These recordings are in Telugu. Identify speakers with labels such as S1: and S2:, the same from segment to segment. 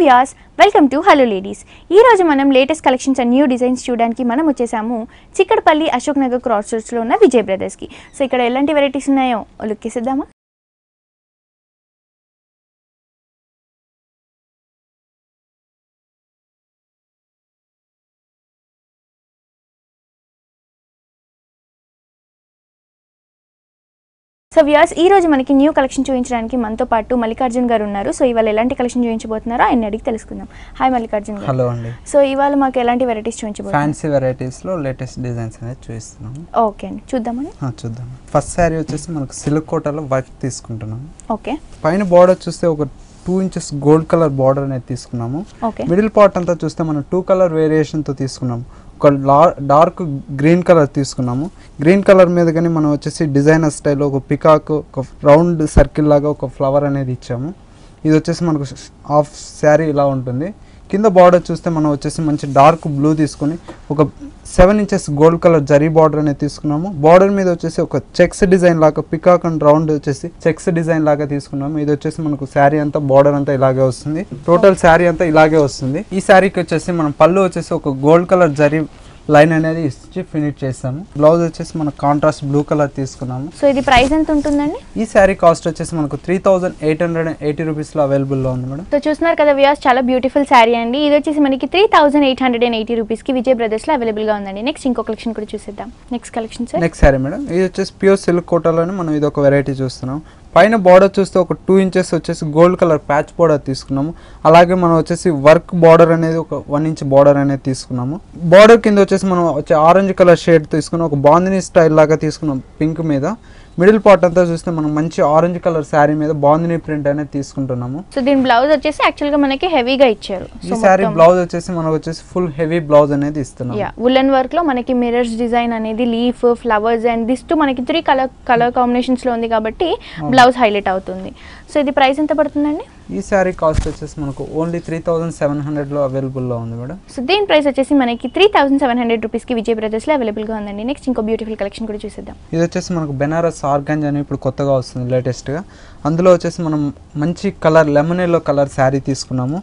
S1: Vyas welcome to hello ladies. ఈ రోజు మనం latest collections and new designs చూడడానికి మనం వచ్చేసాము చిక్కడపల్లి అశోక్ నగర్ క్రాస్ రోడ్స్ లో ఉన్న విజయ్ బ్రదర్స్ కి. సో ఇక్కడ ఎలాంటి వెరైటీస్ ఉన్నాయో లుక్ చేసేద్దామా? సో వ్యూయర్స్ ఈ రోజు మనకి న్యూ కలెక్షన్ చూపించడానికి మనతో పాటు మల్లికార్జున్ గారు ఉన్నారు. సో ఇవాళ ఎలాంటి కలెక్షన్ చూపించబోతున్నారో ఆయన అడిగి తెలుసుకుందాం. హాయ్ మల్లికార్జున్ గారు.
S2: హలో అండి.
S1: సో ఇవాళ మాకు ఎలాంటి వెరైటీస్ చూపించబోతున్నారు?
S2: ఫ్యాన్సీ వెరైటీస్ లో లేటెస్ట్ డిజైన్స్ అనేది చూపిస్తున్నాం.
S1: ఓకే అండి, చూద్దామని.
S2: చూద్దాం. ఫస్ట్ శారీ వచ్చేసి మనకు సిల్క్ కోటలో వర్క్ తీసుకుంటున్నాం.
S1: ఓకే.
S2: పైన బార్డర్ చూస్తే ఒక 2 inches గోల్డ్ కలర్ బార్డర్ అనేది తీసుకున్నాము. మిడిల్ పార్ట్ అంతా చూస్తే మనం 2 color వేరియేషన్ తో తీసుకున్నాము. ఒక డార్క్ గ్రీన్ కలర్ తీసుకున్నాము. గ్రీన్ కలర్ మీద కానీ మనం వచ్చేసి డిజైనర్ స్టైల్లో ఒక పికాక్, ఒక రౌండ్ సర్కిల్ లాగా ఒక ఫ్లవర్ అనేది ఇచ్చాము. ఇది వచ్చేసి మనకు హాఫ్ శారీ ఇలా ఉంటుంది. కింద బార్డర్ చూస్తే మనం వచ్చేసి మంచి డార్క్ బ్లూ తీసుకొని ఒక 7 inches gold colour zari border అనేది తీసుకున్నాము. బార్డర్ మీద వచ్చేసి ఒక చెక్స్ డిజైన్ లాగా పికాక్ అండ్ రౌండ్ వచ్చేసి చెక్స్ డిజైన్ లాగా తీసుకున్నాము. ఇది వచ్చేసి మనకు శారీ అంతా బార్డర్ అంతా ఇలాగే వస్తుంది. టోటల్ శారీ అంతా ఇలాగే వస్తుంది. ఈ శారీకి వచ్చేసి మనం పళ్ళు వచ్చేసి ఒక గోల్డ్ కలర్ జరీ లైన్ అనేది ఇచ్చి ఫినిష్ చేస్తాము. బ్లౌజ్ వచ్చేసి మన కాంట్రాస్ట్ బ్లూ కలర్ తీసుకున్నాము.
S1: సో ఇది ప్రైస్ ఎంత ఉంటుందండి?
S2: ఈ శారీ కాస్ట్ వచ్చేసి మనకు 3880 రూపీస్ లో అవైలబుల్ లో ఉంది మేడం.
S1: సో చూస్తున్నారు కదా వ్యూయర్స్, చాలా బ్యూటిఫుల్ శారీ అండి. ఇది వచ్చేసి మనకి 3880 రూపీస్ కి విజయ్ బ్రదర్స్ లో అవైలబుల్ గా ఉందండి. నెక్స్ట్ ఇంకో కలెక్షన్ కూడా చూసేద్దాం. Next collection sir.
S2: Next sari madam, ఇది వచ్చేసి ప్యూర్ సిల్క్ కోటాలోనే మనం ఇది ఒక వెరైటీ చూస్తున్నాం. పైన బార్డర్ చూస్తే ఒక 2 inches వచ్చేసి గోల్డ్ కలర్ ప్యాచ్ బార్డర్ తీసుకున్నాము. అలాగే మనం వచ్చేసి వర్క్ బార్డర్ అనేది ఒక 1 inch బార్డర్ అనేది తీసుకున్నాము. బార్డర్ కింద వచ్చేసి మనం వచ్చే ఆరెంజ్ కలర్ షేడ్ తీసుకున్నాం. ఒక బాందిని స్టైల్ లాగా తీసుకున్నాం పింక్ మీద. మిడిల్ పార్ట్ అంతా చూస్తే మనం మంచి ఆరెంజ్ కలర్ శారీ మీద బాందిని ప్రింట్ అనేది తీసుకుంటున్నాము.
S1: సో దీని బ్లౌజ్ వచ్చేసి యాక్చువల్ గా మనకి హెవీగా ఇచ్చారు.
S2: ఈ శారీ బ్లౌజ్ వచ్చేసి మనకు వచ్చేసి ఫుల్ హెవీ బ్లౌజ్ అనేది ఇస్తున్నాం.
S1: వులెన్ వర్క్ లో మనకి మిర్రర్స్ డిజైన్ అనేది leaf, flowers and this to మనకి 3 కలర్ కాంబినేషన్స్ లో ఉంది కాబట్టి బ్లౌజ్ హైలైట్ అవుతుంది. సో ఇది ప్రైస్ ఎంత పడుతుందండి?
S2: ఈ శారీ కాస్ట్ వచ్చేసి మనకు ఓన్లీ 3700 లో అవైలబుల్ లో ఉంది మేడం.
S1: సో దీని ప్రైస్ వచ్చేసి మనకి 3700 రూపీస్ కి విజయ్ బ్రదర్స్ లో అవైలబుల్ గా ఉందండి. నెక్స్ట్ ఇంకో బ్యూటిఫుల్ కలెక్షన్ కూడా చూసేద్దాం.
S2: ఇది వచ్చేసి మనకు బెనారస్ ఆర్గంజ్ అని ఇప్పుడు కొత్తగా వస్తుంది లేటెస్ట్ గా. అందులో వచ్చేసి మనం మంచి colour lemon yellow colour sari తీసుకున్నాము.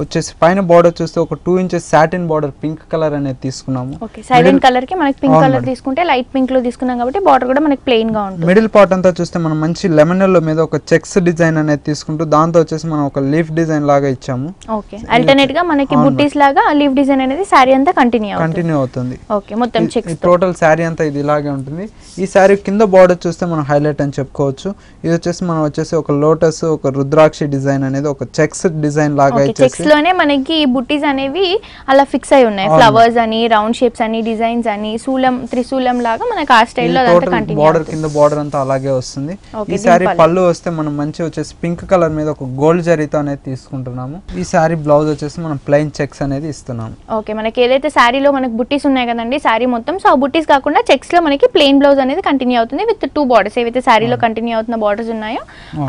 S2: వచ్చేసి పైన బార్డర్ చూస్తే ఒక 2 inches satin border pink colour అనేది తీసుకున్నాము.
S1: సైలెంట్ కలర్ కి మనకి పింక్ కలర్ తీసుకుంటే లైట్ పింక్ లో తీసుకున్నాం కాబట్టి బార్డర్ కూడా మనకి ప్లెయిన్ గా ఉంటుంది.
S2: మిడిల్ పార్ట్ అంతా చూస్తే మనం మంచి లెమన్ ఎల్లో మీద ఒక చెక్స్ డిజైన్ అనేది తీసుకుంటూ దాంతో వచ్చేసి మనం ఒక లీఫ్ డిజైన్ లాగా ఇచ్చాము.
S1: ఓకే, ఆల్టర్నేట్ గా మనకి బుట్టీస్ లాగా లీఫ్ డిజైన్ అనేది సారీ అంతా కంటిన్యూ అవుతుంది. ఓకే, మొత్తం చెక్స్
S2: టోటల్ సారీ అంతా ఇది ఇలాగే ఉంటుంది. ఈ సారీ కింద బార్డర్ చూస్తే మనం హైలైట్ అని చెప్పుకోవచ్చు. ఇది వచ్చేసి మనం వచ్చేసి ఒక లోటస్, ఒక రుద్రాక్షి డిజైన్ అనేది ఒక చెక్స్ డిజైన్ లాగా ఇచ్చేసి
S1: చెక్స్ లోనే మనకి బుట్టీస్ అనేవి అలా ఫిక్స్ అయి ఉన్నాయి. ఫ్లవర్స్ అని, రౌండ్ షేప్స్ అని, డిజైన్స్ అని, శూలం, త్రిశూలం లాగా మనకి ఆ స్టైల్లో అదంతా కంటిన్యూ
S2: బార్డర్ కింద బార్డర్ అంతా అలాగే వస్తుంది. ఈ సారీ పళ్ళు వస్తే మనం మంచి వచ్చేసి పింక్ కలర్ మీద ఒక గోల్డ్ జరీతో అనేది తీసుకుంటున్నాము. ఈ సారీ బ్లౌజ్ వచ్చేసి మనం ప్లెయిన్ చెక్స్ అనేది ఇస్తున్నాము.
S1: ఓకే, మనకి ఏదైతే సారీలో మనకి బుట్టీస్ ఉన్నాయి కదండి సారీ మొత్తం, సో ఆ బుట్టీస్ కాకుండా చెక్స్ లో మనకి ప్లెయిన్ బ్లౌజ్ అనేది కంటిన్యూ అవుతుంది విత్ 2 borders. ఏవైతే సారీలో కంటిన్యూ అవుతున్న బార్డర్స్ ఉన్నాయో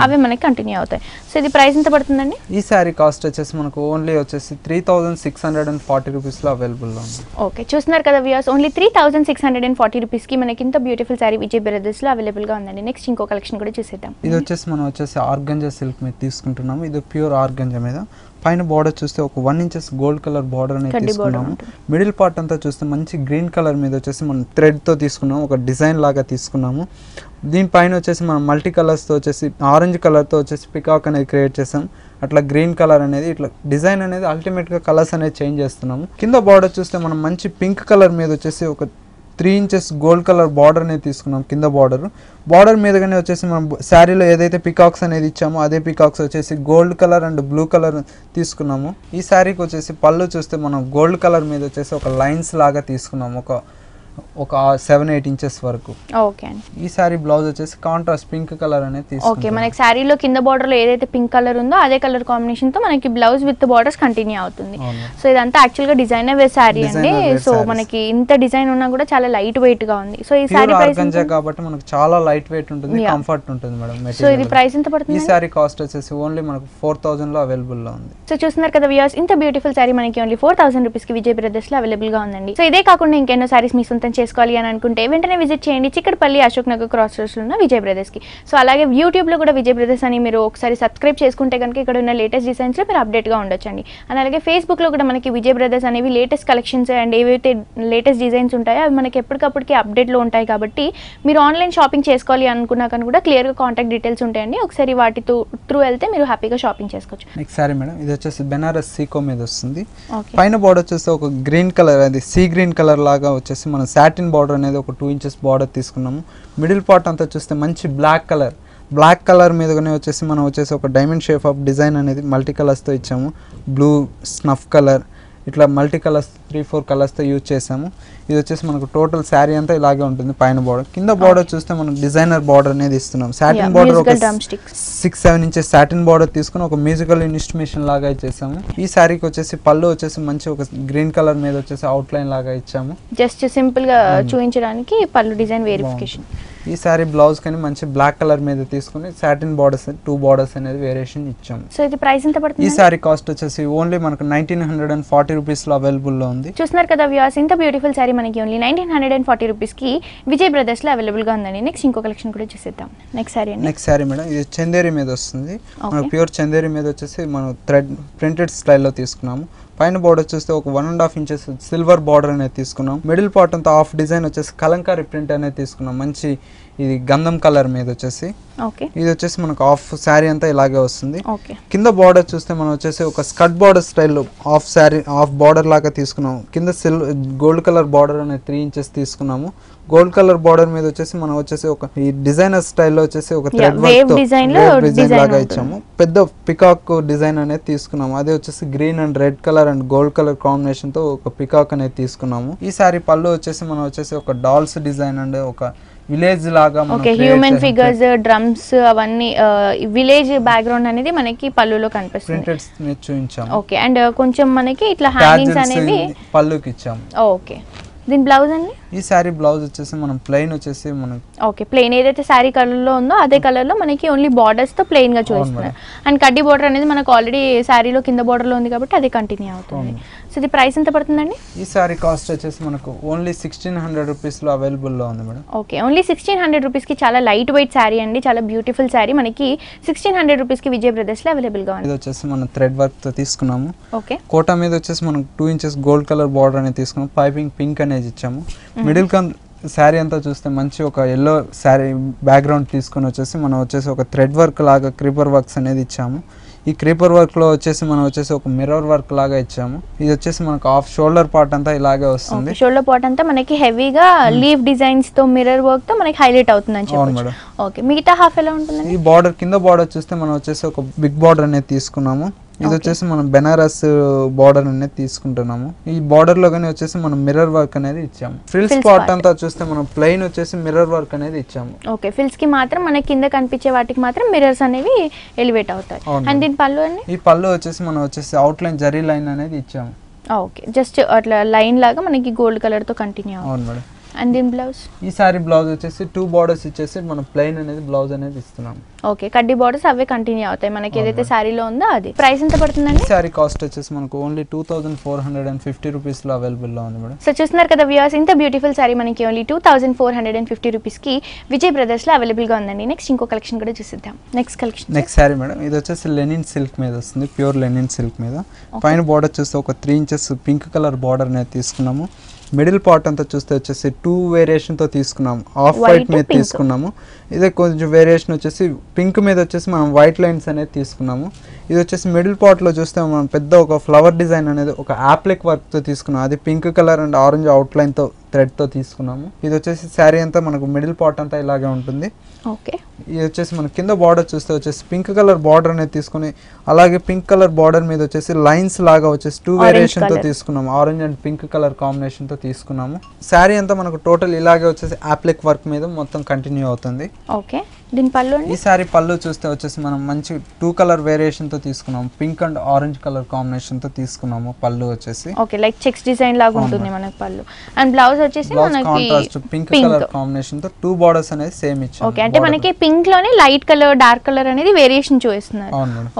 S1: అవి మనకి కంటిన్యూ అవుతాయి. సో ఇది ప్రైస్ ఎంత పడుతుందండి?
S2: ఈ సారీ కాస్ట్ వచ్చేసి మనకు ఓన్లీ వచ్చేసి 3640 రూపీస్ లో అవైలబుల్ లో ఉంది.
S1: ఓకే, చూస్తున్నారు కదా వ్యూయర్స్, ఓన్లీ 3640 రూపీస్ కి మనకి ఇంత బ్యూటిఫుల్ సారీ విజయ్ బ్రదర్స్ లో అవైలబుల్ గా ఉందండి. నెక్స్ట్ ఇంకో కలెక్షన్ కూడా చూసేద్దాం.
S2: ఇది వచ్చేసి మనం వచ్చేసి ఆర్గంజా సిల్క్ మీద తీసుకుంటున్నాము. ఇది ప్యూర్ ఆర్గంజా మీద. పైన బార్డర్ చూస్తే ఒక 1 inches గోల్డ్ కలర్ బార్డర్ అనేది తీసుకున్నాము. మిడిల్ పార్ట్ అంతా చూస్తే మంచి గ్రీన్ కలర్ మీద వచ్చేసి మనం థ్రెడ్ తో తీసుకున్నాము, ఒక డిజైన్ లాగా తీసుకున్నాము. దీనిపైన వచ్చేసి మనం మల్టీ కలర్స్ తో వచ్చేసి ఆరెంజ్ కలర్ తో వచ్చేసి పికాక్ అనేది క్రియేట్ చేసాం. అట్లా గ్రీన్ కలర్ అనేది ఇట్లా డిజైన్ అనేది అల్టిమేట్ గా కలర్స్ అనేది చేంజ్ చేస్తున్నాము. కింద బార్డర్ చూస్తే మనం మంచి పింక్ కలర్ మీద వచ్చేసి ఒక 3 inches గోల్డ్ కలర్ బార్డర్ అనేది తీసుకున్నాం. కింద బార్డర్ మీదగానే వచ్చేసి మనం శారీలో ఏదైతే పికాక్స్ అనేది ఇచ్చామో అదే పికాక్స్ వచ్చేసి gold colour and blue colour తీసుకున్నాము. ఈ శారీకి వచ్చేసి పళ్ళు చూస్తే మనం గోల్డ్ కలర్ మీద వచ్చేసి ఒక లైన్స్ లాగా తీసుకున్నాము, ఒక 7-8 inches వరకు.
S1: ఓకే,
S2: ఈ సారీ బ్లౌజ్ వచ్చేసి కాంట్రాస్ట్ పింక్ కలర్ అనేది తీసుకుంటాం.
S1: ఓకే, మనకి సారీలో కింద బార్డర్ లో ఏదైతే పింక్ కలర్ ఉందో అదే కలర్ కాంబినేషన్ తో మనకి బ్లౌజ్ విత్ బార్డర్స్ కంటిన్యూ అవుతుంది. సో ఇదంతా యాక్చువల్ గా డిజైనర్ వేర్ సారీ అండి. సో మనకి ఇంత డిజైన్ ఉన్నా కూడా చాలా లైట్ వెయిట్ గా ఉంది. సో ఈ సారీ ప్రైస్
S2: కాబట్టి మనకి చాలా లైట్ వెయిట్ ఉంటుంది, కంఫర్ట్ ఉంటుంది మేడం.
S1: సో ఇది ప్రైస్ ఎంత పడుతుంది?
S2: ఈ సారీ కాస్ట్ వచ్చేసి ఓన్లీ మనకు 4000 లో అవైలబుల్ లో ఉంది.
S1: సో చూస్తున్నారు కదా వ్యూయర్స్, ఇంత బ్యూటిఫుల్ సారీ మనకి ఓన్లీ 4000 రూపీస్ కి విజయ్ బ్రదర్స్ లో అవైలబుల్ గా ఉందండి. సో ఇదే కాకుండా ఇంకెన్నో సారీస్ మీ సొంతం చేసుకోవాలి అని అనుకుంటే వెంటనే విజిట్ చేయండి చిక్కడపల్లి అశోక్ నగర్ క్రాస్ రోడ్స్లో ఉన్న విజయ్ బ్రదర్స్కి. సో అలాగే యూట్యూబ్లో కూడా విజయ్ బ్రదర్స్ అని మీరు ఒకసారి సబ్స్క్రైబ్ చేసుకుంటే కనుక ఇక్కడ ఉన్న లేటెస్ట్ డిజైన్స్లో మీరు అప్డేట్గా ఉండొచ్చండి. అండ్ అలాగే ఫేస్బుక్లో కూడా మనకి విజయ్ బ్రదర్స్ అనేవి లేటెస్ట్ కలెక్షన్స్ అండ్ ఏవైతే లేటెస్ట్ డిజైన్స్ ఉంటాయో అవి మనకి ఎప్పటికప్పటికి అప్డేట్లో ఉంటాయి. కాబట్టి మీరు ఆన్లైన్ షాపింగ్ చేసుకోవాలి అనుకున్నా కానీ కూడా క్లియర్గా కాంటాక్ట్ డీటెయిల్స్ ఉంటాయండి. ఒకసారి వాటి త్రూ వెళ్తే మీరు హ్యాపీగా షాపింగ్ చేసుకోవచ్చు.
S2: నెక్స్ట్ సారీ మేడం, ఇది వచ్చేసి బెనారస్ సీకో మీద వస్తుంది. పైన బార్డర్ వచ్చేసి ఒక గ్రీన్ కలర్, అది సీ గ్రీన్ కలర్ లాగా వచ్చేసి మనం సాటిన్ బార్డర్ అనేది ఒక 2 ఇంచెస్ బార్డర్ తీసుకున్నాము. మిడిల్ పార్ట్ అంతా చూస్తే మంచి బ్లాక్ కలర్ మీదనే వచ్చేసి మనం వచ్చేసి ఒక డైమండ్ షేప్ ఆఫ్ డిజైన్ అనేది మల్టీ కలర్స్తో ఇచ్చాము. బ్లూ, స్నఫ్ కలర్, ఇట్లా మల్టీ కలర్స్ 3-4 కలర్స్తో యూజ్ చేసాము. ఇది వచ్చేసి మనకు టోటల్ శారీ అంతా ఇలాగే ఉంటుంది. పైన బార్డర్, కింద బార్డర్ చూస్తే మనం డిజైనర్ బార్డర్ అనేది ఇస్తున్నాం. సాటిన్ బార్డర్ ఒక 6-7 ఇంచెస్ సాటిన్ బార్డర్ తీసుకుని ఒక మ్యూజికల్ ఇన్స్ట్రుమేషన్ లాగా ఇచ్చేసాము. ఈ శారీకి వచ్చేసి పళ్ళు వచ్చేసి మంచి ఒక గ్రీన్ కలర్ మీద వచ్చేసి అవుట్ లైన్ లాగా ఇచ్చాము.
S1: జస్ట్ సింపుల్ గా చూపించడానికి పళ్ళు డిజైన్ వెరిఫికేషన్.
S2: ఈ సారీ బ్లౌజ్ కానీ మంచి బ్లాక్ కలర్ మీద తీసుకుని సాటిన్ బార్డర్స్ 2 బార్డర్స్ అనేది వేరియేషన్ ఇచ్చాము.
S1: సో ఇది ప్రైస్ ఎంత పడుతుంది?
S2: ఈ సారీ కాస్ట్ వచ్చేసి ఓన్లీ మనకు 1940 రూపీస్ లో అవైలబుల్ లో ఉంది.
S1: చూస్తున్నారు కదా వ్యూవర్స్, ఇంత బ్యూటిఫుల్ సారీ మనకి ఓన్లీ 1940 రూపీస్ కి విజయ్ బ్రదర్స్ లో అవైలబుల్ గా ఉందండి. నెక్స్ట్ ఇంకో కలెక్షన్ కూడా చూసేద్దాం. నెక్స్ట్ సారీ మేడం, ఇది చందేరి మీద వస్తుంది. మన ప్యూర్ చందేరి మీద వచ్చేసి మనం థ్రెడ్ ప్రింటెడ్ స్టైల్లో తీసుకున్నాము. పైన బార్డర్ చూస్తే ఒక 1.5 ఇంచెస్ సిల్వర్ బార్డర్ అనేది తీసుకున్నాం. మిడిల్ పార్ట్ అంతా హాఫ్ డిజైన్ వచ్చేసి కలంకారీ ప్రింట్ అనేది తీసుకున్నాం. మంచి ఇది గంధం కలర్ మీద వచ్చేసి ఇది వచ్చేసి మనకు హాఫ్ శారీ అంతా ఇలాగే వస్తుంది. కింద బార్డర్ చూస్తే మనం వచ్చేసి ఒక స్కర్ట్ బార్డర్ స్టైల్లో హాఫ్ శారీ హాఫ్ బార్డర్ లాగా తీసుకున్నాము. కింద గోల్డ్ కలర్ బార్డర్ అనేది 3 ఇంచెస్ తీసుకున్నాము. గోల్డ్ కలర్ బార్డర్ మీద వచ్చేసి మనం వచ్చేసి ఒక ఈ డిజైనర్ స్టైల్లో వచ్చేసి ఒక థ్రెడ్ వర్క్ డిజైన్ లాగా ఇచ్చాము. పెద్ద పికాక్ డిజైన్ అనేది తీసుకున్నాము. అదే వచ్చేసి green and red colour and gold colour combination తో ఒక పికాక్ అనేది తీసుకున్నాము. ఈ సారీ పళ్ళు వచ్చేసి మనం వచ్చేసి ఒక డాల్స్ డిజైన్ అండ్ ఒక విలేజ్ లాగా హ్యూమన్ ఫిగర్స్, డ్రమ్స్ అవన్నీ విలేజ్ బ్యాక్గ్రౌండ్ అనేది మనకి పళ్ళులో కనిపిస్తుంది.
S2: ప్రింటెడ్స్ చూపించాము.
S1: ఓకే, అండ్ కొంచెం మనకి ఇట్లా హ్యాంగింగ్స్ అనేవి
S2: పళ్ళుకి ఇచ్చాము.
S1: ఓకే, దీని బ్లౌజ్ అండి?
S2: ఈ సారీ బ్లౌజ్ వచ్చేసి మనం ప్లెయిన్ వచ్చేసి మనం
S1: ప్లెయిన్ ఏదైతే సారీ కలర్ లో ఉందో అదే కలర్ లో మనకి ఓన్లీ బార్డర్స్ తో ప్లెయిన్ గా చూపిస్తున్నారు. అండ్ కడ్డీ బార్డర్ అనేది మనకు ఆల్రెడీ సారీలో కింద బార్డర్ లో ఉంది కాబట్టి అది కంటిన్యూ అవుతుంది. సో ఇది ప్రైస్ ఎంత పడుతుందండి?
S2: ఈ సారీ కాస్ట్ వచ్చేసి మనకు ఓన్లీ 1600 రూపీస్ లో అవైలబుల్ లో ఉంది మేడం.
S1: ఓకే, ఓన్లీ 1600 రూపీస్ కి చాలా లైట్ వెయిట్ సారీ అండి, చాలా బ్యూటిఫుల్ సారీ మనకి 1600 రూపీస్ కి విజయ్ బ్రదర్స్ లో అవైలబుల్ గా ఉంది.
S2: ఇది వచ్చేసి మనం థ్రెడ్ వర్క్ తో తీసుకున్నాము.
S1: ఓకే,
S2: కోటా మీద వచ్చేసి మనం 2 ఇంచెస్ గోల్డ్ కలర్ బార్డర్ అనేది తీసుకున్నాం. పైపింగ్ పింక్ అనేది ఇచ్చాము. మిడిల్ శారీ అంతా చూస్తే మంచి ఒక ఎల్లో శారీ బ్యాక్గ్రౌండ్ తీసుకొని వచ్చేసి మనం వచ్చేసి ఒక థ్రెడ్ వర్క్ లాగా క్రీపర్ వర్క్స్ అనేది ఇచ్చాము. ఈ క్రీపర్ వర్క్ లో వచ్చేసి మనం వచ్చేసి ఒక మిర్రర్ వర్క్ లాగా ఇచ్చాము. ఇది వచ్చేసి మనకు హాఫ్ షోల్డర్ పార్ట్ అంతా ఇలాగే వస్తుంది.
S1: షోల్డర్ పార్ట్ అంతా మనకి హెవీగా లీవ్ డిజైన్స్ తో మిర్రర్ వర్క్ తో మనకి హైలైట్ అవుతుంది అని చెప్పొచ్చు. ఓకే, మిగతా హాఫ్ ఎలా ఉంటుంది?
S2: ఈ బార్డర్ కింద బార్డర్ చూస్తే మనం వచ్చేసి ఒక బిగ్ బార్డర్ అనేది తీసుకున్నాము. ఇది వచ్చేసి మనం బెనారస్ బార్డర్ అనేది తీసుకుంటున్నాము. ఈ బార్డర్ లో గానీ వచ్చేసి మనం మిర్రర్ వర్క్ అనేది ఇచ్చాము. ఫ్రిల్స్ పార్ట్ అంతా చూస్తే మనం ప్లెయిన్ వచ్చేసి మిర్రర్ వర్క్ అనేది ఇచ్చాము.
S1: ఓకే, ఫ్రిల్స్ కి మాత్రం మన కింద కనిపించే వాటికి మాత్రం మిర్రర్స్ అనేవి ఎలివేట్ అవుతాయి. అండ్ దీని పళ్ళు అండి?
S2: ఈ పళ్ళు వచ్చేసి మనం వచ్చేసి అవుట్ లైన్ జరీ లైన్ అనేది ఇచ్చాము.
S1: ఓకే, జస్ట్ అట్లా లైన్ లాగా మనకి గోల్డ్ కలర్ తో కంటిన్యూ అవుతుంది.
S2: అవును మేడం.
S1: అండ్ దీని బ్లౌజ్?
S2: ఈ సారీ బ్లౌజ్ వచ్చేసి 2 బార్డర్స్ ఇచ్చేసి మనం ప్లెయిన్ అనేది బ్లౌజ్ అనేది ఇస్తున్నాం.
S1: ఓకే, కడ్డీ బార్డర్స్ అవే కంటిన్యూ అవుతాయి మనకి ఏదైతే సారీలో ఉందో అది. ప్రైస్ ఎంత పడుతుందండి?
S2: ఈ సారీ కాస్ట్ వచ్చేసి మనకు ఓన్లీ 2450 రూపీస్ లో అవైలబుల్ లో ఉంది మేడం.
S1: సో చూస్తున్నారు కదా వ్యూవర్స్, ఇంత బ్యూటిఫుల్ సారీ మనకి ఓన్లీ 2450 రూపీస్ కి విజయ్ బ్రదర్స్ లో అవైలబుల్ గా ఉందండి. నెక్స్ట్ ఇంకో కలెక్షన్ కూడా చూసిద్దాం. నెక్స్ట్
S2: సారీ మేడం, ఇది వచ్చేసి లెనిన్ సిల్క్ మీద వస్తుంది. ప్యూర్ లెనిన్ సిల్క్ మీద పైన బార్డర్ చూస్తే ఒక 3 ఇంచెస్ పింక్ కలర్ బార్డర్ అనేది తీసుకున్నాము. మిడిల్ పార్ట్ అంతా చూస్తే వచ్చేసి 2 వేరియేషన్ తో తీసుకున్నాము. హాఫ్ వైట్ మీద తీసుకున్నాము. ఇదే కొంచెం వేరియేషన్ వచ్చేసి పింక్ మీద వచ్చేసి మనం వైట్ లైన్స్ అనేది తీసుకున్నాము. ఇది వచ్చేసి మిడిల్ పార్ట్ లో చూస్తే మనం పెద్ద ఒక ఫ్లవర్ డిజైన్ అనేది ఒక యాప్లిక్ వర్క్ తో తీసుకున్నాం. అది pink colour and orange out line తో థ్రెడ్ తో తీసుకున్నాము. ఇది వచ్చేసి శారీ అంతా మనకు మిడిల్ పార్ట్ అంతా ఇలాగే ఉంటుంది.
S1: ఓకే,
S2: ఇది వచ్చేసి మన కింద బార్డర్ చూస్తే వచ్చేసి పింక్ కలర్ బార్డర్ అనేది తీసుకుని అలాగే పింక్ కలర్ బార్డర్ మీద వచ్చేసి లైన్స్ లాగా వచ్చేసి 2 వేరియేషన్ తో తీసుకున్నాము. Orange and pink colour combination తో తీసుకున్నాము. శారీ అంతా మనకు టోటల్ ఇలాగే వచ్చేసి యాప్లిక్ వర్క్ మీద మొత్తం కంటిన్యూ అవుతుంది.
S1: ఓకే, దీని పళ్ళు
S2: ఈ సారీ పళ్ళు చూస్తే వచ్చేసి మనం మంచి 2 కలర్ వేరియేషన్ తో తీసుకున్నాం, pink and orange colour combination తో తీసుకున్నాము పళ్ళు వచ్చేసి.
S1: ఓకే, లైక్ చెక్స్ డిజైన్ లాగా ఉంటుంది మనకి పళ్ళు. అండ్ బ్లౌజ్ వచ్చేసి మనకి
S2: కాంట్రాస్ట్ పింక్ కలర్ కాంబినేషన్ తో 2 బోర్డర్స్ అనేది సేమ్ ఇచ్చాము.
S1: ఓకే, అంటే మనకి పింక్ లోనే లైట్ కలర్ డార్క్ కలర్ అనేది వేరియేషన్ చూపిస్తున్నారు.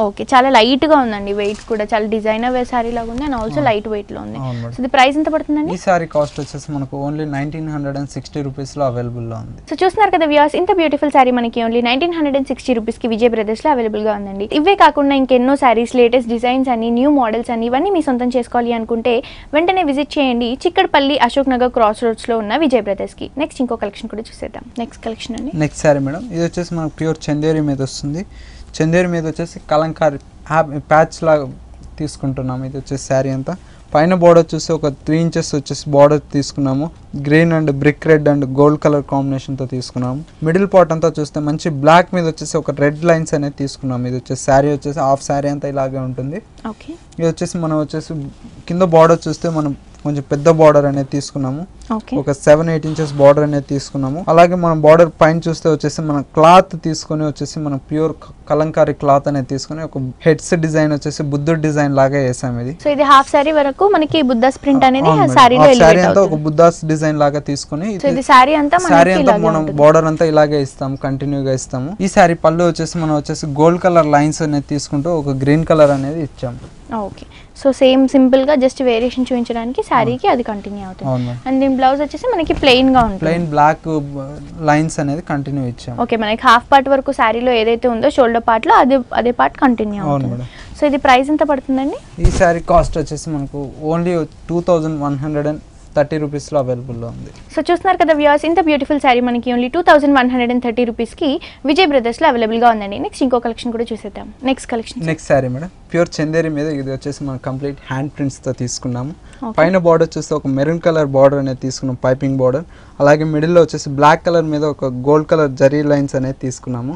S1: ఓకే, చాలా లైట్ గా ఉందండి, వెయిట్ కూడా చాలా డిజైనర్ వేర్ సారీ లాగా ఉంది అండ్ ఆల్సో లైట్ వెయిట్ లో ఉంది. సో ఇది ప్రైస్ ఎంత పడుతుందండి?
S2: ఈ సారీ కాస్ట్ వచ్చేసి మనకు ఓన్లీ 1960 రూపీస్ లో అవైలబుల్ లో ఉంది.
S1: సో చూస్తున్నారు కదా వ్యూయర్స్, ఇంత బ్యూటిఫుల్ సారీ మనకి ఓన్లీ 1960 రూపీస్ కి విజయ్ బ్రదర్స్ లో అవైలబుల్ గా ఉందండి. ఇవే కాకుండా ఇంకెన్నో సారీస్, లేటెస్ట్ డిజైన్స్ అని, న్యూ మోడల్స్ అని ఇవన్నీ మీ సొంతం చేసుకోవాలి అనుకుంటే వెంటనే విజిట్ చేయండి చిక్కడపల్లి అశోక్ నగర్ క్రాస్ రోడ్స్ లో ఉన్న విజయ్ బ్రదర్స్ కి. నెక్స్ట్ ఇంకో కలెక్షన్ కూడా చూసేద్దాం. నెక్స్ట్ కలెక్షన్ అండి,
S2: నెక్స్ట్ సారీ మేడం, ఇది వచ్చేసి మనకు ప్యూర్ చందేరి మీద వస్తుంది. చందేరి మీద వచ్చేసి కలంకారీ ప్యాచ్ లాగా తీసుకుంటున్నాము. ఇది వచ్చేసి శారీ అంతా పైన బోర్డర్ చూసి ఒక 3 ఇంచెస్ వచ్చేసి బోర్డర్ తీసుకున్నాము. Green and brick red and gold colour combination తో తీసుకున్నాము. మిడిల్ పార్ట్ అంతా చూస్తే మంచి బ్లాక్ మీద వచ్చేసి ఒక రెడ్ లైన్స్ అనేది తీసుకున్నాము. ఇది వచ్చేసి శారీ వచ్చేసి హాఫ్ శారీ అంతా ఇలాగే ఉంటుంది. ఇది వచ్చేసి మనం వచ్చేసి కింద బార్డర్ చూస్తే మనం కొంచెం పెద్ద బార్డర్ అనేది తీసుకున్నాము. ఒక 7-8 ఇంచెస్ బార్డర్ అనేది తీసుకున్నాము. అలాగే మనం బార్డర్ పైన చూస్తే వచ్చేసి మనం క్లాత్ తీసుకొని వచ్చేసి మనం ప్యూర్ కలంకారీ క్లాత్ అనేది తీసుకొని ఒక హెడ్స్ డిజైన్ వచ్చేసి బుద్ధుడు డిజైన్ లాగా వేసాము. ఇది
S1: సో ఇది హాఫ్ సారీ వరకు మనకి బుద్ధాస్ ప్రింట్ అనేది
S2: సారీ అంతా ఒక బుద్ధాస్ డిజైన్ లాగా తీసుకొని
S1: సారీ అంతా
S2: మనం బార్డర్ అంతా ఇలాగే ఇస్తాము, కంటిన్యూగా ఇస్తాము. ఈ సారీ పళ్ళు వచ్చేసి మనం వచ్చేసి గోల్డ్ కలర్ లైన్స్ అనేది తీసుకుంటూ ఒక గ్రీన్ కలర్ అనేది ఇచ్చాము.
S1: ఓకే, సో సేమ్ సింపుల్ గా జస్ట్ వేరియేషన్ చూపించడానికి సారీకి అది కంటిన్యూ అవుతుంది. అండ్ దీని బ్లౌజ్ వచ్చేసి మనకి ప్లెయిన్ గా ఉంటుంది,
S2: ప్లెయిన్ బ్లాక్ లైన్స్ అనేది కంటిన్యూ ఇచ్చాము.
S1: ఓకే, మనకి హాఫ్ పార్ట్ వరకు సారీలో ఏదైతే ఉందో షోల్డర్ పార్ట్ లో అదే పార్ట్ కంటిన్యూ అవుతుంది. సో ఇది ప్రైస్ ఎంత పడుతుందండి?
S2: ఈ సారీ కాస్ట్ వచ్చేసి మనకు ఓన్లీ 2130 రూపీస్ లో అవైలబుల్ లో ఉంది.
S1: సో చూస్తున్నారు కదా వ్యూయర్స్, ఇంత బ్యూటిఫుల్ సారీ మనకి ఓన్లీ 2130 రూపీస్ కి విజయ్ బ్రదర్స్ లో అవైలబుల్ గా ఉందండి. నెక్స్ట్ ఇంకో కలెక్షన్ కూడా చూసేద్దాం. Next collection,
S2: next sorry madam, pure Chanderi మీద ఇది వచ్చేసి మనం కంప్లీట్ హ్యాండ్ ప్రింట్స్ తో తీసుకున్నాము. పైన బార్డర్ చూస్తే ఒక మెరూన్ కలర్ బార్డర్ అనేది తీసుకున్నాం, పైపింగ్ బార్డర్. అలాగే మిడిల్ లో వచ్చేసి బ్లాక్ కలర్ మీద ఒక గోల్డ్ కలర్ జరీ లైన్స్ అనేది తీసుకున్నాము.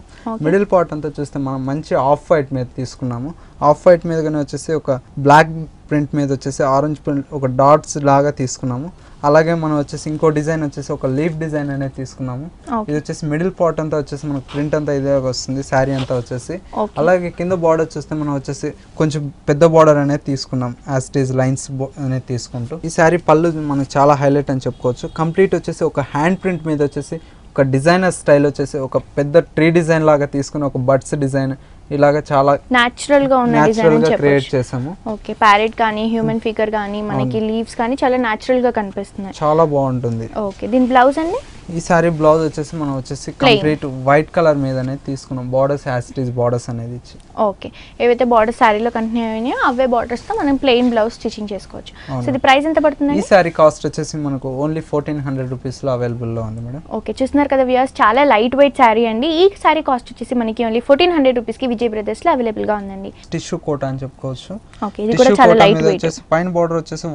S2: మిడిల్ పార్ట్ అంతా చూస్తే మనం మంచి ఆఫ్ వైట్ మీద తీసుకున్నాము. ఆఫ్ వైట్ మీద కానీ వచ్చేసి ఒక బ్లాక్ ప్రింట్ మీద వచ్చేసి ఆరెంజ్ ప్రింట్ ఒక డాట్స్ లాగా తీసుకున్నాము. అలాగే మనం వచ్చేసి ఇంకో డిజైన్ వచ్చేసి ఒక లీఫ్ డిజైన్ అనేది తీసుకున్నాము. ఇది వచ్చేసి మిడిల్ పార్ట్ అంతా వచ్చేసి మనకు ప్రింట్ అంతా ఇదే వస్తుంది, శారీ అంతా వచ్చేసి. అలాగే కింద బార్డర్ చూస్తే మనం వచ్చేసి కొంచెం పెద్ద బార్డర్ అనేది తీసుకున్నాం, యాజ్ ఇట్ ఈస్ లైన్స్ అనేది తీసుకుంటూ. ఈ శారీ పళ్ళు మనకు చాలా హైలైట్ అని చెప్పుకోవచ్చు. కంప్లీట్ వచ్చేసి ఒక హ్యాండ్ ప్రింట్ మీద వచ్చేసి ఒక డిజైనర్ స్టైల్ వచ్చేసి ఒక పెద్ద ట్రీ డిజైన్ లాగా తీసుకుని ఒక బర్డ్స్ డిజైన్ ఇలాగా చాలా
S1: నేచురల్ గా ఉన్న డిజైన్ ని
S2: క్రియేట్ చేసాము.
S1: ఓకే, ప్యారెట్ కానీ హ్యూమన్ ఫిగర్ కానీ మనకి లీవ్స్ కానీ చాలా నేచురల్ గా కనిపిస్తున్నాయి,
S2: చాలా బాగుంటుంది.
S1: ఓకే, దీని బ్లౌజ్ అండి?
S2: ఈ సారీ బ్లౌజ్ వచ్చేసి మనం వచ్చేసి కంప్లీట్ వైట్ కలర్ మీద అనేది తీసుకున్నాం, borders as it is borders అనేది ఇచ్చి.
S1: ఓకే, ఏవైతే బార్డర్స్ సారీలో కంటిన్యూ అయినాయో అవే బార్డర్స్ తో మనం ప్లెయిన్ బ్లౌజ్ స్టిచింగ్ చేసుకోవచ్చు. సో ఇది ప్రైస్ ఎంత పడుతుంది?
S2: ఈ సారీ కాస్ట్ వచ్చేసి మనకు ఓన్లీ 1400 రూపీస్ లో అవైలబుల్ లో ఉంది మేడం.
S1: ఓకే, చూస్తున్నారు కదా వ్యూయర్స్, చాలా లైట్ వెయిట్ సారీ అండి. ఈ సారీ కాస్ట్ వచ్చేసి మనకి ఓన్లీ 1400 రూపీస్ కి విజయ్ బ్రదర్స్ లో అవైలబుల్ గా ఉందండి.
S2: టిష్యూ కోట అని చెప్పుకోవచ్చు.
S1: ఓకే, ఇది కూడా చాలా లైట్ వెయిట్.
S2: పైన బార్డర్ వచ్చేసి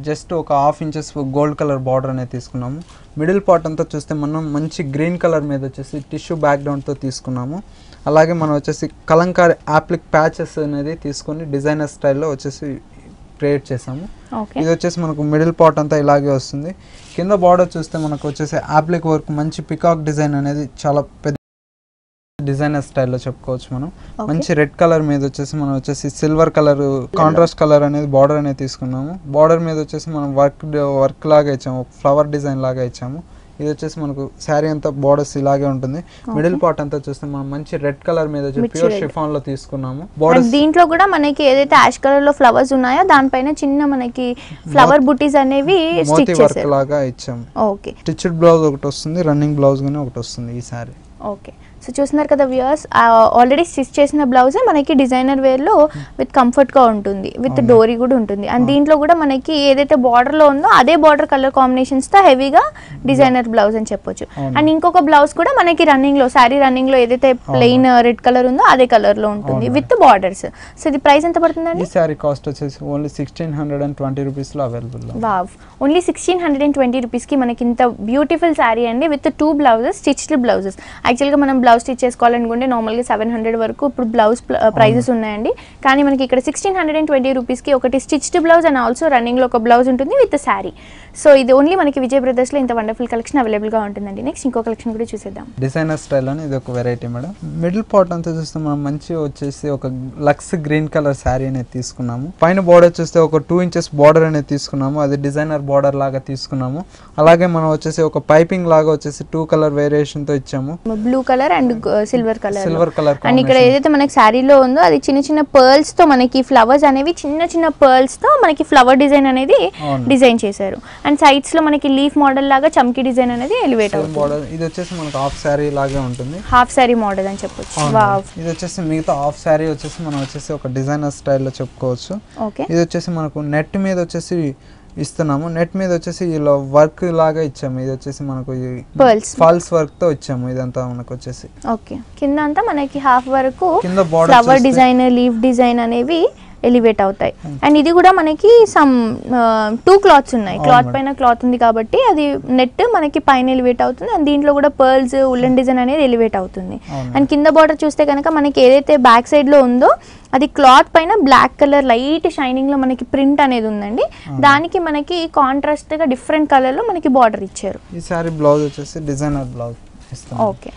S2: జస్ట్ ఒక 1/2 ఇంచెస్ గోల్డ్ కలర్ బార్డర్ అనేది తీసుకున్నాము. మిడిల్ పార్ట్ అంతా చూస్తే మనం మంచి గ్రీన్ కలర్ మీద వచ్చేసి టిష్యూ బ్యాక్గ్రౌండ్ తో తీసుకున్నాము. అలాగే మనం వచ్చేసి కలంకారీ యాప్లిక్ ప్యాచెస్ అనేది తీసుకొని డిజైనర్ స్టైల్లో వచ్చేసి క్రియేట్ చేసాము. ఇది వచ్చేసి మనకు మిడిల్ పార్ట్ అంతా ఇలాగే వస్తుంది. కింద బార్డర్ చూస్తే మనకు వచ్చేసి యాప్లిక్ వర్క్ మంచి పికాక్ డిజైన్ అనేది చాలా పెద్ద డిజైనర్ స్టైల్లో చెప్పుకోవచ్చు. మనం మంచి రెడ్ కలర్ మీద వచ్చేసి మనం వచ్చేసి సిల్వర్ కలర్ కాంట్రాస్ట్ కలర్ అనేది బార్డర్ అనేది తీసుకున్నాము. బార్డర్ మీద వచ్చేసి మనం వర్క్ లాగా ఇచ్చాము, ఫ్లవర్ డిజైన్ లాగా ఇచ్చాము. ఇది వచ్చేసి మనకు శారీ అంతా బార్డర్స్ ఇలాగే ఉంటుంది. మిడిల్ పార్ట్ అంతా చూస్తే మనం మంచి రెడ్ కలర్ మీద ప్యూర్ షిఫాన్ లో తీసుకున్నాము. బార్డర్స్
S1: దీంట్లో కూడా మనకి ఏదైతే యాష్ కలర్ లో ఫ్లవర్స్ ఉన్నాయో దానిపైన చిన్న మనకి ఫ్లవర్ బుటీస్ అనేవి స్టిచ్
S2: వర్క్ లాగా ఇచ్చాము.
S1: ఓకే,
S2: స్టిచ్డ్ బ్లౌజ్ ఒకటి వస్తుంది, రన్నింగ్ బ్లౌజ్ గానీ ఒకటి వస్తుంది ఈ శారీ.
S1: ఓకే, సో చూస్తున్నారు కదా వ్యూయర్స్, ఆల్రెడీ స్టిచ్ చేసిన బ్లౌజే మనకి డిజైనర్ వేర్లో విత్ కంఫర్ట్గా ఉంటుంది, విత్ డోరీ కూడా ఉంటుంది. అండ్ దీంట్లో కూడా మనకి ఏదైతే బార్డర్లో ఉందో అదే బార్డర్ కలర్ కాంబినేషన్స్తో హెవీగా డిజైనర్ బ్లౌజ్ అని చెప్పొచ్చు. అండ్ ఇంకొక బ్లౌజ్ కూడా మనకి రన్నింగ్లో శారీ రన్నింగ్లో ఏదైతే ప్లెయిన్ రెడ్ కలర్ ఉందో అదే కలర్లో ఉంటుంది విత్ బార్డర్స్. సో ఇది ప్రైస్ ఎంత పడుతుందండి?
S2: ఈ శారీ కాస్ట్ వచ్చేసి ఓన్లీ 1620 రూపీస్లో అవైలబుల్.
S1: వావ్, ఓన్లీ 1620 రూపీస్కి మనకి ఇంత బ్యూటిఫుల్ శారీ అండి విత్ 2 బ్లౌజెస్, స్టిచ్డ్ బ్లౌజెస్. యాక్చువల్గా మనం బ్లౌజ్ స్టిచ్ చేసుకోవాలనుకుంటే నార్మల్గా 700 వరకు ఇప్పుడు బ్లౌజ్ ప్రైజెస్ ఉన్నాయండి. కానీ మనకి ఇక్కడ 1620 రూపీస్కి ఒకటి స్టిచ్డ్ బ్లౌజ్ అండ్ ఆల్సో రన్నింగ్లో ఒక బ్లౌజ్ ఉంటుంది విత్ శారీ. సో ఇది ఓన్లీ మనకి విజయ్ బ్రదర్స్లో ఇంత వండర్ఫుల్ కలెక్షన్ అవైలబుల్గా ఉంటుందండి. నెక్స్ట్ ఇంకో కలెక్షన్ కూడా చూసేద్దాం.
S2: డిజైనర్ స్టైల్ అని ఇది ఒక వెరైటీ మేడం. మిడిల్ పార్ట్ అంతా చూస్తే మనం మంచిగా వచ్చేసి ఒక లక్స్ గ్రీన్ కలర్ శారీ అనేది తీసుకున్నాము. పైన బార్డర్ చూస్తే ఒక 2 ఇంచెస్ బార్డర్ అనేది తీసుకున్నాము, అది డిజైనర్ బార్డర్ లాగా తీసుకున్నాము. అలాగే మనం వచ్చేసి ఒక పైపింగ్ లాగా వచ్చేసి 2 కలర్ వేరియేషన్ తో ఇచ్చాము,
S1: blue colour and silver colour. And ఇక్కడ ఏదైతే మనకి శారీలో ఉందో అది చిన్న చిన్న పర్ల్స్ తో మనకి ఫ్లవర్స్ అనేవి చిన్న చిన్న పర్ల్స్ తో మనకి ఫ్లవర్ డిజైన్ అనేది డిజైన్ చేశారు. అండ్ సైడ్స్ లో మనకి లీఫ్ మోడల్ లాగా చమ్కీ డిజైన్ అనేది ఎలివేట్ అవుతుంది.
S2: ఇది వచ్చేసి మనకి హాఫ్ శారీ లాగా ఉంటుంది,
S1: హాఫ్ శారీ మోడల్ అని చెప్పొచ్చు.
S2: ఇది వచ్చేసి మిగతా హాఫ్ శారీ వచ్చేసి మనం వచ్చేసి ఒక డిజైనర్ స్టైల్లో చెప్పుకోవచ్చు. ఇది వచ్చేసి మనకు నెట్ మీద వచ్చేసి ఇస్తున్నాము, నెట్ మీద వచ్చేసి ఇలా వర్క్ లాగా ఇచ్చాము. ఇది వచ్చేసి మనకు ఫాల్స్ వర్క్ తో ఇచ్చాము. ఇదంతా మనకు వచ్చేసి
S1: ఓకే కింద అంతా మనకి హాఫ్ వరకు ఫ్లవర్ డిజైన్ లీఫ్ డిజైన్ అనేవి ఎలివేట్ అవుతాయి. అండ్ ఇది కూడా మనకి సమ్ 2 క్లాత్స్ ఉన్నాయి, క్లాత్ పైన క్లాత్ ఉంది కాబట్టి అది నెట్ మనకి పైన ఎలివేట్ అవుతుంది. అండ్ దీంట్లో కూడా పర్ల్స్ ఉల్లెన్ డిజైన్ అనేది ఎలివేట్ అవుతుంది. అండ్ కింద బార్డర్ చూస్తే కనుక మనకి ఏదైతే బ్యాక్ సైడ్ లో ఉందో అది క్లాత్ పైన బ్లాక్ కలర్ లైట్ షైనింగ్ లో మనకి ప్రింట్ అనేది ఉందండి. దానికి మనకి కాంట్రాస్ట్ గా డిఫరెంట్ కలర్ లో మనకి బార్డర్ ఇచ్చారు.
S2: ఈ సారీ బ్లౌజ్ వచ్చేసి డిజైనర్ బ్లౌజ్ ఇస్తాం.
S1: ఓకే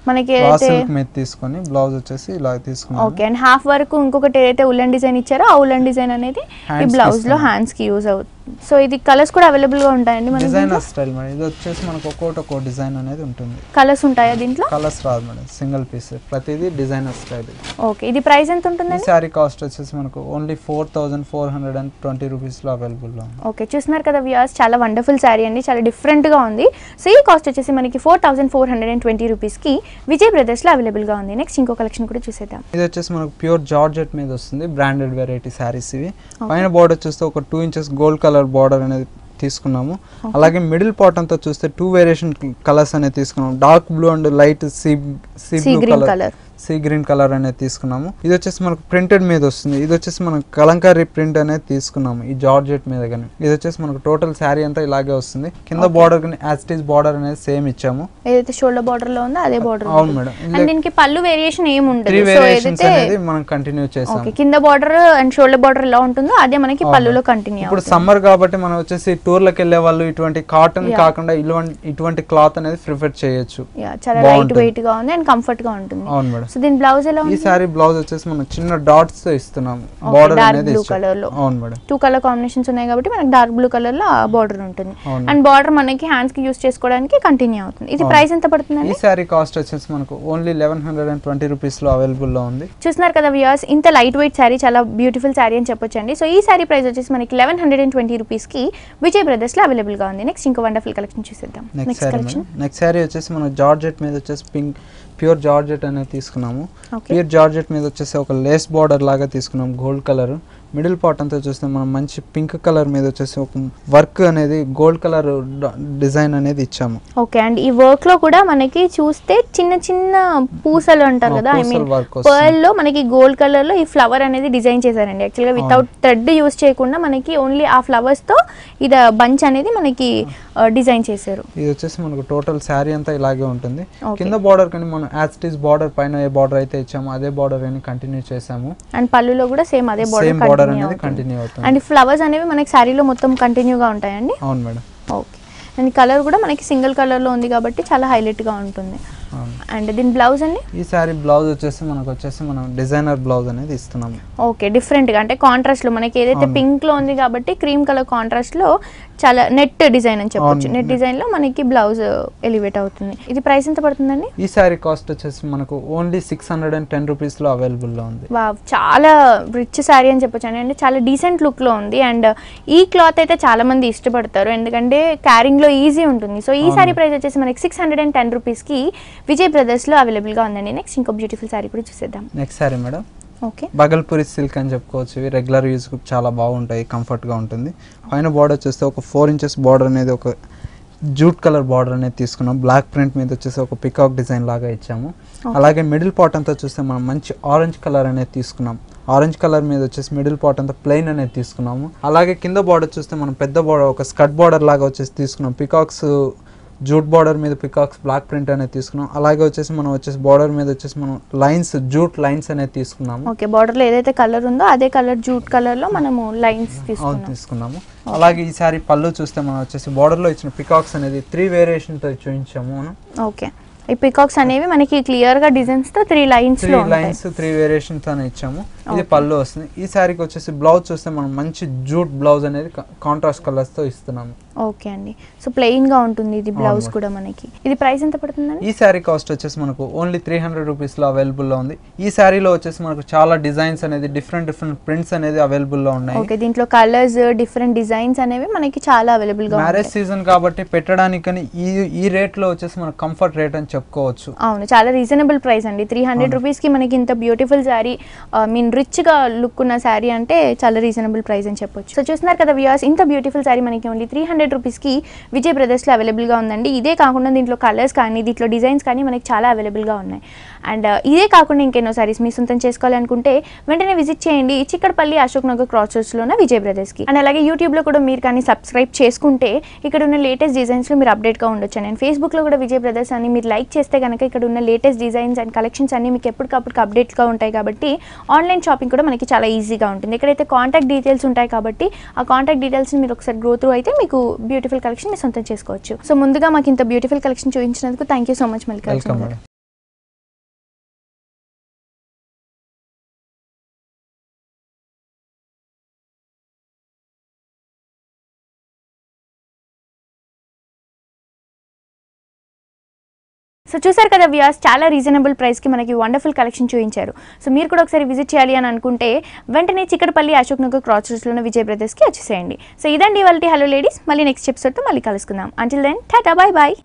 S1: మనకి ఏదైతే
S2: మీద తీసుకొని బ్లౌజ్ వచ్చేసి ఇలా తీసుకున్నాం.
S1: ఓకే అండ్ హాఫ్ వరకు ఇంకొకటి ఏదైతే ఉల్లెన్ డిజైన్ ఇచ్చారో ఆ ఉల్లెన్ డిజైన్ అనేది ఈ బ్లౌజ్ లో హ్యాండ్స్ కి యూజ్ అవుతుంది. సో ఇది కలర్స్ కూడా అవైలబుల్ గా ఉంటాయండి మనకి.
S2: డిజైనర్ స్టైల్ మేడం, ఇది వచ్చేసి మనకు ఒక్కొక్క డిజైన్ అనేది ఉంటుంది.
S1: కలర్స్ ఉంటాయా దీంట్లో?
S2: కలర్స్ రాదు మేడం, సింగిల్ పీస్, ప్రతిదీ డిజైనర్ స్టైల్.
S1: ఓకే ఇది ప్రైస్ ఎంత ఉంటుంది?
S2: ఈ సారీ కాస్ట్ వచ్చేసి మనకు ఓన్లీ 4420 రూపీస్ లో అవైలబుల్ లో ఉంది.
S1: ఓకే చూస్తున్నారు కదా వ్యూయర్స్, చాలా వండర్ఫుల్ సారీ అండి, చాలా డిఫరెంట్ గా ఉంది. సో ఈ కాస్ట్ వచ్చేసి మనకి 4420 రూపీస్ కి విజయ్ బ్రదర్స్ లో అవైలబుల్ గా ఉంది. నెక్స్ట్ ఇంకో కలెక్షన్ కూడా చూసేద్దాం.
S2: ఇది వచ్చేసి మనకు ప్యూర్ జార్జెట్ మీద వస్తుంది, బ్రాండెడ్ వెరైటీ సారీస్ ఇవి. పైన బార్డర్ చూస్తే ఒక 2 ఇంచెస్ గోల్డ్ కలర్ బార్డర్ అనేది తీసుకున్నాము. అలాగే మిడిల్ పార్ట్ అంతా చూస్తే 2 వేరియేషన్ కలర్స్ అనేది తీసుకున్నాము, dark blue and light sea blue colour, sea green colour అనేది తీసుకున్నాము. ఇది వచ్చేసి మనకు ప్రింటెడ్ మీద వస్తుంది. ఇది వచ్చేసి మనం కలంకారీ ప్రింట్ అనేది తీసుకున్నాము ఈ జార్జెట్ మీద. కానీ ఇది వచ్చేసి మనకు టోటల్ శారీ అంతా ఇలాగే వస్తుంది. కింద బార్డర్ కానీ యాజ్ ఇట్ ఈస్ బార్డర్ అనేది సేమ్ ఇచ్చాము,
S1: ఏదైతే షోల్డర్ బార్డర్ లో ఉందో అదే బార్డర్.
S2: అవును మేడం.
S1: దీనికి పళ్ళు వేరియేషన్ ఏమి ఉండదు,
S2: 3 వేరియేషన్స్ అనేది మనం కంటిన్యూ చేసాము.
S1: కింద బార్డర్ అండ్ షోల్డర్ బార్డర్ ఎలా ఉంటుందో అదే మనకి పళ్ళులో కంటిన్యూ.
S2: ఇప్పుడు సమ్మర్ కాబట్టి మనం వచ్చేసి టూర్లకు వెళ్ళే వాళ్ళు ఇటువంటి కాటన్ కాకుండా ఇటువంటి క్లాత్ అనేది ప్రిఫర్ చేయొచ్చు.
S1: చాలా లైట్ వెయిట్ గా ఉంది అండ్ కంఫర్ట్ గా ఉంటుంది.
S2: అవును మేడం.
S1: సో దీని బ్లౌజ్ ఎలా ఉంది?
S2: ఈ సారీ బ్లౌజ్ వచ్చేసి మనం చిన్న డాట్స్ తో ఇస్తున్నాము, బార్డర్ అనేది
S1: బ్లూ కలర్ లో.
S2: అవును మేడం.
S1: 2 కలర్ కాంబినేషన్స్ ఉన్నాయి కాబట్టి మనకి డార్క్ బ్లూ కలర్ లో బార్డర్ ఉంటుంది. అండ్ బార్డర్ మనకి హ్యాండ్స్ కి యూస్ చేసుకోవడానికి కంటిన్యూ అవుతుంది. ఇది ప్రైస్ ఎంత పడుతుంది?
S2: ఈ సారీ కాస్ట్ వచ్చేసి మనకు ఓన్లీ 1120 రూపీస్ లో అవైలబుల్ లో ఉంది.
S1: చూస్తున్నారు కదా వ్యూయర్స్, ఇంత లైట్ వెయిట్ సారీ, చాలా బ్యూటిఫుల్ సారీ అని చెప్పొచ్చండి. సో ఈ సారీ ప్రైస్ వచ్చేసి మనకి 1120 రూపీస్ కి విజయ్ బ్రదర్స్ లో అవైలబుల్ గా ఉంది. నెక్స్ట్ ఇంకో వండర్ఫుల్ కలెక్షన్ చూసేద్దాం.
S2: నెక్స్ట్ సారీ వచ్చేసి మనం జార్జెట్ మీద వచ్చేసి ప్యూర్ జార్జెట్ అనేది తీసుకున్నాము. ప్యూర్ జార్జెట్ మీద వచ్చేసి ఒక లేస్ బార్డర్ లాగా తీసుకున్నాం, గోల్డ్ కలర్. మిడిల్ పార్ట్ అంతా చూస్తే మనం మంచి పింక్ కలర్ మీద వచ్చేసి ఒక వర్క్ అనేది గోల్డ్ కలర్ డిజైన్ అనేది ఇచ్చాము.
S1: ఓకే అండ్ ఈ వర్క్ లో కూడా మనకి చూస్తే చిన్న చిన్న పూసలు అంటారు కదా, ఐ మీన్ పర్ల్ లో మనకి గోల్డ్ కలర్ లో ఈ ఫ్లవర్ అనేది డిజైన్ చేశారండి. యాక్చువల్ గా వితౌట్ థ్రెడ్ యూస్ చేయకుండా మనకి ఓన్లీ ఆ ఫ్లవర్స్ తో ఇది బంచ్ అనేది మనకి డిజైన్ చేశారు.
S2: ఇది వచ్చేసి మనకు టోటల్ శారీ అంతా ఇలాగే ఉంటుంది. కింద బార్డర్ కానీ మనం యాజ్ ఇట్ ఈస్ బార్డర్ పైన ఏ బార్డర్ అయితే ఇచ్చామో అదే బార్డర్ అని కంటిన్యూ చేసాము. అండ్
S1: పళ్ళులో కూడా సేమ్ అదే బార్డర్
S2: అనేది కంటిన్యూ అవుతుంది.
S1: అండ్ ఫ్లవర్స్ అనేవి మనకి శారీలో మొత్తం కంటిన్యూగా ఉంటాయండి.
S2: అవును మేడం.
S1: ఓకే అండ్ కలర్ కూడా మనకి సింగిల్ కలర్ లో ఉంది కాబట్టి చాలా హైలైట్ గా ఉంటుంది. అండ్ దీని బ్లౌజ్ అండి?
S2: ఈ సారీ బ్లౌజ్ వచ్చేసి మనం డిజైనర్ బ్లౌజ్ అనేది ఇస్తున్నాము.
S1: ఓకే డిఫరెంట్ గా అంటే కాంట్రాస్ట్ లో మనకి ఏదైతే పింక్ లో ఉంది కాబట్టి క్రీమ్ కలర్ కాంట్రాస్ట్ లో చాలా నెట్ డిజైన్ అని చెప్పొచ్చు. నెట్ డిజైన్ లో మనకి బ్లౌజ్ ఎలివేట్ అవుతుంది. ఇది ప్రైస్ ఎంత పడుతుందండి?
S2: ఈ సారీ కాస్ట్ వచ్చేసి మనకు ఓన్లీ 610 రూపీస్ లో అవైలబుల్ లో ఉంది.
S1: వావ్ చాలా రిచ్ సారీ అని చెప్పొచ్చు అండి. అంటే చాలా డీసెంట్ లుక్ లో ఉంది. అండ్ ఈ క్లాత్ అయితే చాలా మంది ఇష్టపడతారు ఎందుకంటే క్యారింగ్ లో ఈజీ ఉంటుంది. సో ఈ సారీ ప్రైస్ వచ్చేసి మనకి 610 రూపీస్ కి విజయ్ బ్రదర్స్ లో అవైలబుల్ గా ఉందండి. నెక్స్ట్ ఇంకో బ్యూటిఫుల్ సారీ కూడా చూసేద్దాం.
S2: Next sorry madam
S1: okay
S2: Bhagalpuri silk అని చెప్పుకోవచ్చు. ఇవి రెగ్యులర్ యూజ్ చాలా బాగుంటాయి, కంఫర్ట్ గా ఉంటుంది. పైన బార్డర్ చూస్తే ఒక 4 ఇంచెస్ బార్డర్ అనేది ఒక జూట్ కలర్ బార్డర్ అనేది తీసుకున్నాం. బ్లాక్ ప్రింట్ మీద వచ్చేసి ఒక పికాక్ డిజైన్ లాగా ఇచ్చాము. అలాగే మిడిల్ పార్ట్ అంతా చూస్తే మనం మంచి ఆరెంజ్ కలర్ అనేది తీసుకున్నాం. ఆరెంజ్ కలర్ మీద వచ్చేసి మిడిల్ పార్ట్ అంతా ప్లెయిన్ అనేది తీసుకున్నాము. అలాగే కింద బార్డర్ చూస్తే మనం పెద్ద బార్డర్ ఒక స్కర్ట్ బార్డర్ లాగా వచ్చేసి తీసుకున్నాం. పికాక్స్ జూట్ బార్డర్ మీద పికాక్స్ బ్లాక్ ప్రింట్ అనేది తీసుకున్నాం. అలాగే వచ్చేసి మనం బార్డర్ మీద వచ్చేసి మనం లైన్స్ జూట్ లైన్స్ అనేది తీసుకున్నాము.
S1: ఓకే, బార్డర్ లో ఏదైతే కలర్ ఉందో అదే కలర్ జూట్ కలర్ లో మనము లైన్స్
S2: తీసుకున్నాము. అలాగే ఈ సారీ పళ్ళు చూస్తే మనం వచ్చేసి బార్డర్ లో ఇచ్చిన పికాక్స్ అనేది 3 వేరియేషన్ తో చూపించాము మనం.
S1: ఓకే, ఈ పికాక్స్ అనేవి మనకి క్లియర్ గా డిజైన్స్ తో 3 లైన్స్
S2: 3 వేరియేషన్ తో ఇచ్చాము. ఇది పళ్ళు వస్తుంది. ఈ సారీకి వచ్చేసి బ్లౌజ్ చూస్తే మనం మంచి జూట్ బ్లౌజ్ అనేది కాంట్రాస్ట్ కలర్స్ తో ఇస్తున్నాము.
S1: ఓకే అండి, సో ప్లెయిన్ గా ఉంటుంది ఇది బ్లౌజ్ కూడా మనకి. ఇది ప్రైస్ ఎంత పడుతుందండి?
S2: ఈ సారీ కాస్ట్ వచ్చేసి మనకు ఓన్లీ 300 రూపీస్ లో అవైలబుల్ లో ఉంది. ఈ సారీలో వచ్చేసి మనకు చాలా డిజైన్స్ అనేది డిఫరెంట్ ప్రింట్స్ అనేది అవైలబుల్ లో ఉన్నాయి.
S1: ఓకే, దీంట్లో కలర్స్ డిఫరెంట్ డిజైన్స్ అనేవి మనకి చాలా అవైలబుల్ గా ఉన్నాయి.
S2: మ్యారేజ్ సీజన్ కాబట్టి పెట్టడానికి ఈ రేట్ లో వచ్చేసి మనకు కంఫర్ట్ రేట్ అని చెప్పుకోవచ్చు.
S1: అవును, చాలా రీజనబుల్ ప్రైస్ అండి. 300 రూపీస్ కి మనకి ఇంత బ్యూటిఫుల్ సారీ, మీన్ రిచ్ గా లుక్ ఉన్న సారీ అంటే చాలా రీజనబుల్ ప్రైస్ అని చెప్పొచ్చు. సో చూస్తున్నారు కదా వ్యూయర్స్, ఇంత బ్యూటిఫుల్ సారీ మనకి ఓన్లీ 300 రూపీస్ కి విజయ్ బ్రదర్స్ లో అవైలబుల్ గా ఉందండి. ఇదే కాకుండా దీంట్లో కలర్స్ కానీ దీంట్లో డిజైన్స్ కానీ మనకి చాలా అవైలబుల్ గా ఉన్నాయి. అండ్ ఇదే కాకుండా ఇంకెన్నో సారీస్ మీ సొంతం చేసుకోవాలనుకుంటే వెంటనే విజిట్ చేయండి చిక్కడపల్లి అశోక్ నగర్ క్రాస్ రోడ్స్ లో ఉన్న విజయ్ బ్రదర్స్ కి. అండ్ అలాగే యూట్యూబ్ లో కూడా మీరు కానీ సబ్స్క్రైబ్ చేసుకుంటే ఇక్కడ ఉన్న లేటెస్ట్ డిజైన్స్ లో మీరు అప్డేట్ గా ఉండొచ్చు. అండ్ ఫేస్బుక్ లో కూడా విజయ్ బ్రదర్స్ అని మీరు లైక్ చేస్తే కనుక ఇక్కడ ఉన్న లేటెస్ట్ డిజైన్స్ అండ్ కలెక్షన్స్ అన్ని మీకు ఎప్పటికప్పుడు అప్డేట్గా ఉంటాయి. కాబట్టి ఆన్లైన్ షాపింగ్ కూడా మనకి చాలా ఈజీగా ఉంటుంది. ఇక్కడైతే కాంటాక్ట్ డీటెయిల్స్ ఉంటాయి కాబట్టి ఆ కాంటాక్ట్ డీటెయిల్స్ని మీరు ఒకసారి గ్రో త్రూ అయితే మీకు బ్యూటిఫుల్ కలెక్షన్ మీరు సొంతం చేసుకోవచ్చు. సో ముందుగా మాకు ఇంత బ్యూటిఫుల్ కలెక్షన్ చూపించినందుకు thank you so much Mallikarjuna గారు. సో చూసారు కదా వ్యూయర్స్, చాలా రీజనబుల్ ప్రైస్కి మనకి వండర్ఫుల్ కలెక్షన్ చూపించారు. సో మీరు కూడా ఒకసారి విజిట్ చేయాలి అని అనుకుంటే వెంటనే చిక్కడపల్లి అశోక్ నగర్ క్రాస్ రోడ్స్లో విజయ్ బ్రదర్స్కి వచ్చేసేయండి. సో ఇదండి ఇవాల్టి హలో లేడీస్, మళ్ళీ నెక్స్ట్ ఎపిసోడ్తో మళ్ళీ కలుసుకుందాం. Until then tata, bye bye.